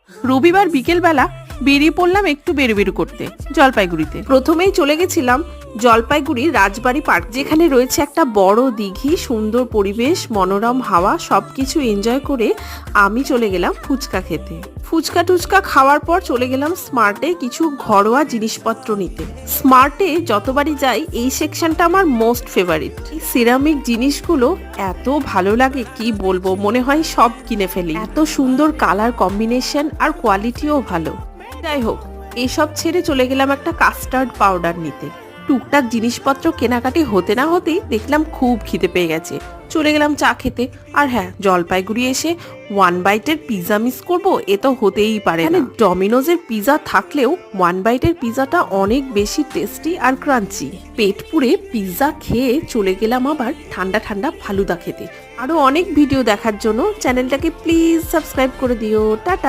রবিবার বিকেলবেলা বেরিয়ে পড়লাম একটু বেরু করতে জলপাইগুড়িতে। প্রথমেই চলে গেছিলাম জলপাইগুড়ির রাজবাড়ি পার্ক, যেখানে রয়েছে একটা বড় দিঘি, সুন্দর পরিবেশ, মনোরম হাওয়া, সবকিছু এনজয় করে আমি চলে গেলাম ফুচকা খেতে। ফুচকা টুচকা খাওয়ার পর চলে গেলাম স্মার্টে কিছু ঘরোয়া জিনিসপত্র নিতে। স্মার্টে যতবারই যাই এই সেকশনটা আমার মোস্ট ফেভারিট। সিরামিক জিনিসগুলো এত ভালো লাগে কি বলবো, মনে হয় সব কিনে ফেলি। এত সুন্দর কালার কম্বিনেশন আর কোয়ালিটিও ভালো। যাই হোক, এসব ছেড়ে চলে গেলাম একটা কাস্টার্ড পাউডার নিতে। টুকটাক জিনিসপত্র কেনাকাটি হতে না হতেই দেখলাম খুব খিদে পেয়ে গেছে, চলে গেলাম চা খেতে। আর হ্যাঁ, জলপাইগুড়ি এসে ওয়ান বাইটের পিৎজা মিস করব এ তো হতেই পারে না। ডমিনোজের পিৎজা থাকলেও ওয়ান বাইটের পিৎজাটা অনেক বেশি টেস্টি আর ক্রাঞ্চি। পেট পুড়ে পিৎজা খেয়ে চলে গেলাম আবার ঠান্ডা ঠান্ডা ফালুদা খেতে। আরো অনেক ভিডিও দেখার জন্য চ্যানেলটাকে প্লিজ সাবস্ক্রাইব করে দিও। টাটা।